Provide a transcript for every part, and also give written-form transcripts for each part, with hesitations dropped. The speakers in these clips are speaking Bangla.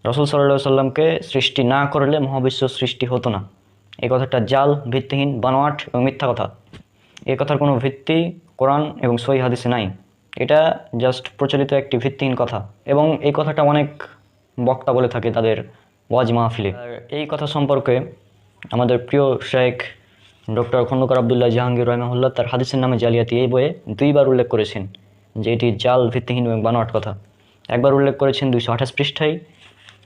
রাসূল সাল্লাল্লাহু আলাইহি সাল্লামকে সৃষ্টি না করলে মহাবিশ্ব সৃষ্টি হতো না। এই কথাটা জাল, ভিত্তিহীন, বানোয়াট এবং মিথ্যা কথা। এই কথার কোনো ভিত্তি কোরআন এবং সহিহ হাদিসে নাই। এটা জাস্ট প্রচলিত একটি ভিত্তিহীন কথা, এবং এই কথাটা অনেক বক্তা বলে থাকে তাদের ওয়াজ মাহফিলে। আর এই কথা সম্পর্কে আমাদের প্রিয় শেখ ডক্টর খন্দকার আবদুল্লাহ জাহাঙ্গীর রহমাহুল্লাহ তার হাদিসের নামে জালিয়াতি এই বইয়ে 2বার উল্লেখ করেছেন যে এটি জাল, ভিত্তিহীন এবং বানোয়াট কথা। একবার উল্লেখ করেছেন 228 পৃষ্ঠায়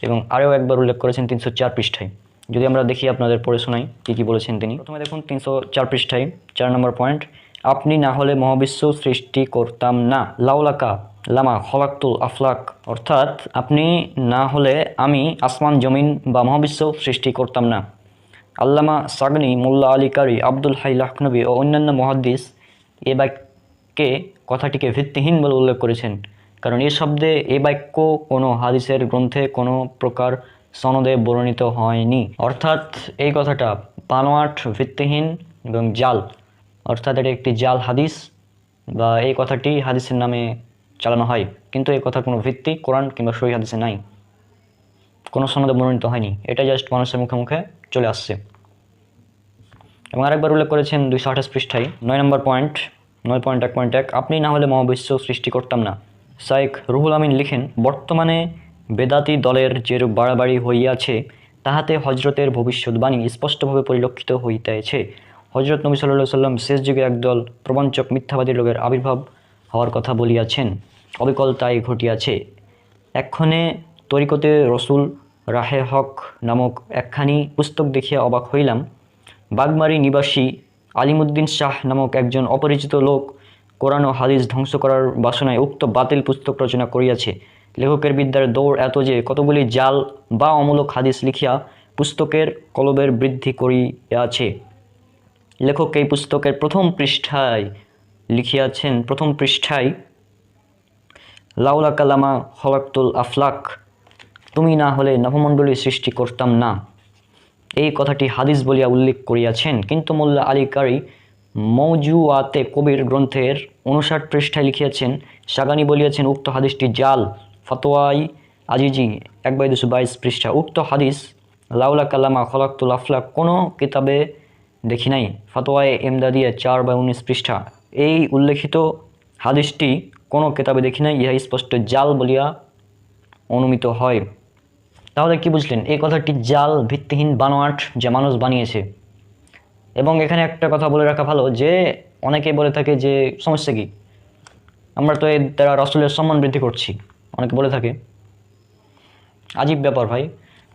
এবং আরও একবার উল্লেখ করেছেন 304 পৃষ্ঠায়। যদি আমরা দেখি আপনাদের পড়ে শোনাই কী কী বলেছেন তিনি। প্রথমে দেখুন 304 পৃষ্ঠায় 4 নম্বর পয়েন্ট, আপনি না হলে মহাবিশ্ব সৃষ্টি করতাম না। লাউলাকা লামা খলাকতুল আফলাক, অর্থাৎ আপনি না হলে আমি আসমান, জমিন বা মহাবিশ্ব সৃষ্টি করতাম না। আল্লামা সাগনি, মোল্লা আলী কারি, আব্দুল হাই লাখনবী ও অন্যান্য মুহাদ্দিস এ বাক্যে কথাটিকে ভিত্তিহীন বলে উল্লেখ করেছেন, কারণ এ শব্দে এ বাক্য কোনো হাদিসের গ্রন্থে কোনো প্রকার সনদে বর্ণিত হয়নি। অর্থাৎ এই কথাটা বানোয়াট, ভিত্তিহীন এবং জাল, অর্থাৎ এটা একটি জাল হাদিস, বা এই কথাটি হাদিসের নামে চালানো হয়, কিন্তু এই কথার কোনো ভিত্তি কোরআন কিংবা সহিহ হাদিসে নাই, কোনো সনদে বর্ণিত হয়নি। এটা জাস্ট মানুষের মুখে মুখে চলে আসছে। এবং আরেকবার উল্লেখ করেছেন 228 পৃষ্ঠায় 9 নম্বর পয়েন্ট 9.1.1, আপনি না হলে মহাবিশ্ব সৃষ্টি করতাম না। শাইখ রুহুল আমিন লিখেন, বর্তমানে বেদাতি দলের যেরূপ বাড়াবাড়ি হইয়াছে তাহাতে হজরতের ভবিষ্যৎবাণী স্পষ্টভাবে পরিলক্ষিত হইতেছে। হজরত নবী সাল্লাল্লাহু আলাইহি সাল্লাম শেষ যুগে একদল প্রবঞ্চক মিথ্যাবাদী লোকের আবির্ভাব হওয়ার কথা বলিয়াছেন, অবিকল তাই ঘটিয়াছে। এক্ষণে তরিকতে রসুল রাহে হক নামক একখানি পুস্তক দেখিয়া অবাক হইলাম। বাগমারি নিবাসী আলিমুদ্দিন শাহ নামক একজন অপরিচিত লোক কোরআন ও হাদিস ধ্বংস করার বাসনায় উক্ত বাতিল পুস্তক রচনা করিয়াছে। লেখকের বিদ্যার দৌড় এত যে কতগুলি জাল বা অমূলক হাদিস লিখিয়া পুস্তকের কলবের বৃদ্ধি করিয়াছে। লেখক এই পুস্তকের প্রথম পৃষ্ঠায় লিখিয়াছেন, প্রথম পৃষ্ঠায় লাউলা কালামা খলাকতুল আফলাক, তুমি না হলে নভমণ্ডলী সৃষ্টি করতাম না, এই কথাটি হাদিস বলিয়া উল্লেখ করিয়াছেন। কিন্তু মোল্লা আলী কারি মৌজুয়াতে কবির গ্রন্থের 59 পৃষ্ঠায় লিখিয়াছেন, সাগানি বলিয়াছেন উক্ত হাদিসটি জাল। ফতোয়াই আজিজি 1/222 পৃষ্ঠা, উক্ত হাদিস লাউলা কালামা খলাকতুল আফলাক কোনো কিতাবে দেখি নাই। ফতোয়ায়ে এমদাদিয়া 4/19 পৃষ্ঠা, এই উল্লেখিত হাদিসটি কোনো কিতাবে দেখি নাই, ইহা স্পষ্ট জাল বলিয়া অনুমিত হয়। তাহলে কি বুঝলেন? এই কথাটি জাল, ভিত্তিহীন, বানোয়াট, যা মানুষ বানিয়েছে। এবং এখানে একটা কথা বলে রাখা ভালো যে অনেকে বলে থাকে যে সমস্যা কি, আমরা তো এর দ্বারা রাসূলের সম্মান বৃদ্ধি করছি, অনেকে বলে থাকে। আজীব ব্যাপার ভাই,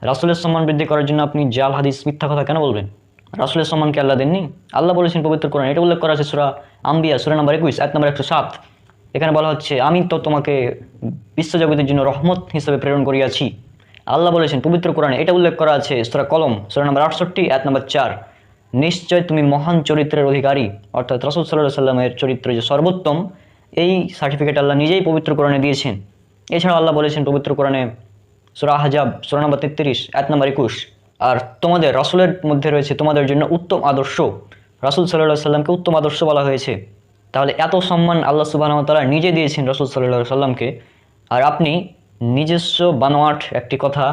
রাসূলের সম্মান বৃদ্ধি করার জন্য আপনি জাল হাদিস, মিথ্যা কথা কেন বলবেন? রাসূলের সম্মানকে আল্লাহ দেননি? আল্লাহ বলেছেন পবিত্র কোরআন, এটা উল্লেখ করা আছে সূরা আম্বিয়া সূরা নম্বর 21 আয়াত নম্বর 107। এখানে বলা হচ্ছে, আমি তো তোমাকে বিশ্বজগতের জন্য রহমত হিসেবে প্রেরণ করিয়াছি। আল্লাহ বলেছেন পবিত্র কোরআনে, এটা উল্লেখ করা আছে সূরা কলম সূরা নম্বর 68 আয়াত নম্বর 4, নিশ্চয় তুমি মহান চরিত্রের অধিকারী, অর্থাৎ রাসূল সাল্লাল্লাহু আলাইহি সাল্লামের চরিত্র যে সর্বোত্তম, এই সার্টিফিকেট আল্লাহ নিজেই পবিত্র কোরআনে দিয়েছেন। এছাড়া আল্লাহ বলেছেন পবিত্র কোরআনে সূরা আহজাব সূরা নম্বর 33 আয়াত নম্বর 21, আর তোমাদের রাসূলের মধ্যে রয়েছে তোমাদের জন্য উত্তম আদর্শ। রাসূল সাল্লাল্লাহু আলাইহি সাল্লামকে উত্তম আদর্শ বলা হয়েছে। তাহলে এত সম্মান আল্লাহ সুবহানাহু ওয়া তাআলা নিজে দিয়েছেন রাসূল সাল্লাল্লাহু আলাইহি সাল্লামকে, আর আপনি নিজস্ব বানোয়াট একটি কথা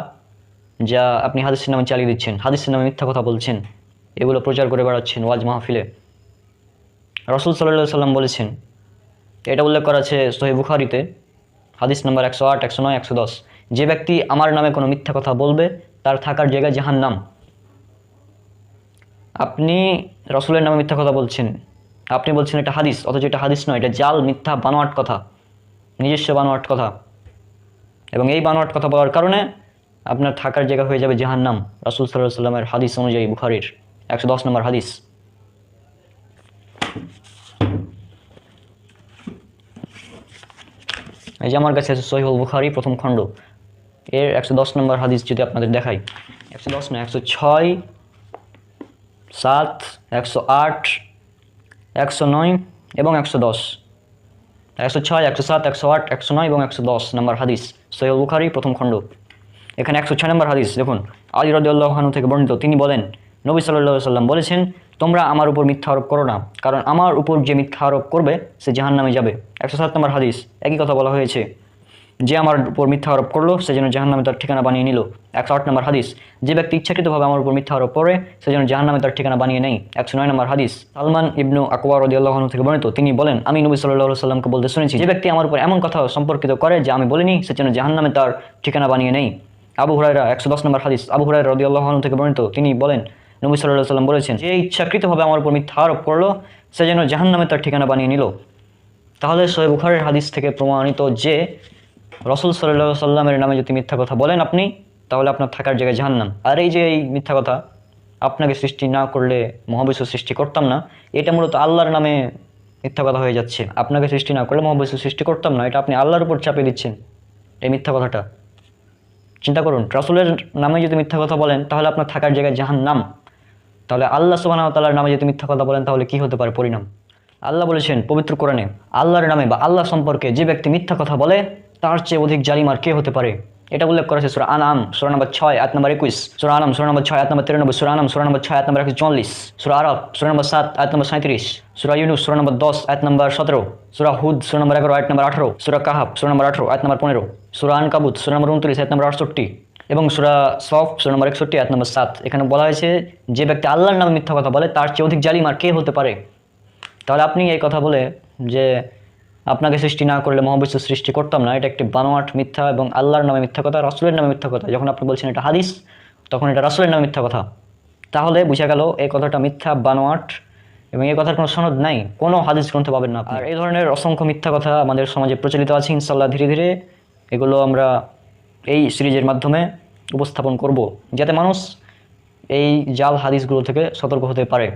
যা আপনি হাদিসের নামে চালিয়ে দিচ্ছেন, হাদিসের নামে মিথ্যা কথা বলছেন, এগুলো প্রচার করে বেড়াচ্ছেন ওয়াজ মাহফিলে। রাসূল সাল্লাল্লাহু আলাইহি সাল্লাম বলেছেন, এটা উল্লেখ করা আছে সহিহ বুখারীতে হাদিস নম্বর 108, 109, 110, যে ব্যক্তি আমার নামে কোনো মিথ্যা কথা বলবে তার থাকার জায়গা জাহান্নাম। আপনি রাসূলের নামে মিথ্যা কথা বলছেন, আপনি বলছেন এটা হাদিস, অথচ এটা হাদিস নয়, এটা জাল, মিথ্যা, বানোয়াট কথা, নিজস্ব বানোয়াট কথা। এবং এই বানোয়াট কথা বলার কারণে আপনার থাকার জায়গা হয়ে যাবে জাহান্নাম, রাসূল সাল্লাল্লাহু আলাইহি সাল্লামের হাদিস অনুযায়ী, বুখারীর 110 নম্বর হাদিস। এই যে আমার কাছে আছে সহিহুল বুখারী প্রথম খণ্ড, এর 110 নম্বর হাদিস যদি আপনাদের দেখাই, 110 না, 106, 7, 108, 109 এবং 110, 106, 107, 108, 109 এবং 110 নম্বর হাদিস সহিহুল বুখারী প্রথম খণ্ড। এখানে 106 নম্বর হাদিস দেখুন, আলী রাদিয়াল্লাহু আনহু থেকে বর্ণিত, তিনি বলেন, নবী সাল্লাল্লাহু আলাইহি সাল্লাম বলেছেন, তোমরা আমার উপর মিথ্যা আরোপ করো না, কারণ আমার উপর যে মিথ্যা আরোপ করবে সে জাহান্নামে যাবে। 107 নম্বর হাদিস, একই কথা বলা হয়েছে। যে আমার উপর মিথ্যা আরোপ করলো সে যেন জাহান্নামে তার ঠিকানা বানিয়ে নিল। 108 নম্বর হাদিস, যে ব্যক্তি ইচ্ছাকৃতভাবে আমার উপর মিথ্যা আরোপ করে সে যেন জাহান্নামে তার ঠিকানা বানিয়ে নেয়। 109 নম্বর হাদিস, সালমান ইবনু আকওয়া রাদিয়াল্লাহু আনহু থেকে বর্ণিত, তিনি বলেন, আমি নবী সাল্লাল্লাহু আলাইহি সাল্লামকে বলতে শুনেছি, যে ব্যক্তি আমার উপর এমন কথা সম্পর্কিত করে যে আমি বলিনি সে যেন জাহান্নামে তার ঠিকানা বানিয়ে নেয়। আবু হুরায়রা 110 নম্বর হাদিস, আবু হুরায়রা রাদিয়াল্লাহু আনহু থেকে বর্ণিত, তিনি বলেন, নবী সাল্লাল্লাহু আলাইহি সাল্লাম বলেছেন, যে ইচ্ছাকৃতভাবে আমার উপর মিথ্যা আরোপ করলো সে যেন জাহান্নামে তার ঠিকানা বানিয়ে নিল। তাহলে সহিহ বুখারীর হাদিস থেকে প্রমাণিত যে রাসূল সাল্লাল্লাহু আলাইহি সাল্লামের নামে যদি মিথ্যা কথা বলেন আপনি, তাহলে আপনার থাকার জায়গায় জাহান্নাম। আর এই যে এই মিথ্যা কথা, আপনাকে সৃষ্টি না করলে মহাবিশ্ব সৃষ্টি করতাম না, এটা মূলত আল্লাহর নামে মিথ্যা কথা হয়ে যাচ্ছে। আপনাকে সৃষ্টি না করলে মহাবিশ্ব সৃষ্টি করতাম না, এটা আপনি আল্লাহর উপর চাপিয়ে দিচ্ছেন এই মিথ্যা কথাটা। চিন্তা করুন, রাসূলের নামে যদি মিথ্যা কথা বলেন তাহলে আপনার থাকার জায়গায় জাহান্নাম। তাহলে আল্লাহ সুবহানাহু ওয়া তাআলার নামে যদি মিথ্যা কথা বলেন তাহলে কি হতে পারে পরিণাম? আল্লাহ বলেছেন পবিত্র কোরআনে, আল্লাহর নামে বা আল্লাহ সম্পর্কে যে ব্যক্তি মিথ্যা কথা বলে তার চেয়ে অধিক জালিম আর কে হতে পারে। এটা উল্লেখ করেছে সূরা আনআম সূরা নম্বর 6 আয়াত নম্বর 21, সূরা আনআম সূরা নম্বর 6 আয়াত নম্বর 93, সূরা আনআম সূরা নম্বর 6 আয়াত নম্বর 144, সূরা আরাফ সূরা নম্বর 7 আয়াত নম্বর 37, সূরা ইউনূস সূরা নম্বর 10 আয়াত নম্বর 17, সূরা হুদ সূরা নম্বর 11 আয়াত নম্বর 18, সূরা কাহাফ সূরা নম্বর 18 আয়াত নম্বর 15, সূরা আনকাবুত সূরা নম্বর 29 আয়াত নম্বর 68 এবং সূরা সফ সূরা নম্বর 61 আয়াত নম্বর 7। এখানে বলা হয়েছে যে ব্যক্তি আল্লাহর নামে মিথ্যা কথা বলে তার চেয়ে অধিক জালিম আর কে হতে পারে। তাহলে আপনি এই কথা বলে যে আপনাকে সৃষ্টি না করলে মহাবিশ্ব সৃষ্টি করতাম না, এটা একটি বানোয়াট মিথ্যা এবং আল্লাহর নামে মিথ্যা কথা, রাসূলের নামে মিথ্যা কথা। যখন আপনি বলছেন এটা হাদিস, তখন এটা রাসূলের নামে মিথ্যা কথা। তাহলে বোঝা গেল এই কথাটা মিথ্যা, বানোয়াট, এবং এই কথার কোনো সনদ নাই, কোনো হাদিস গ্রন্থে পাবেন না। আর এই ধরনের অসংখ্য মিথ্যা কথা আমাদের সমাজে প্রচলিত আছে। ইনশাআল্লাহ ধীরে ধীরে এগুলো আমরা এই সিরিজের মাধ্যমে উপস্থাপন করব, যাতে মানুষ এই জাল হাদিসগুলো থেকে সতর্ক হতে পারে।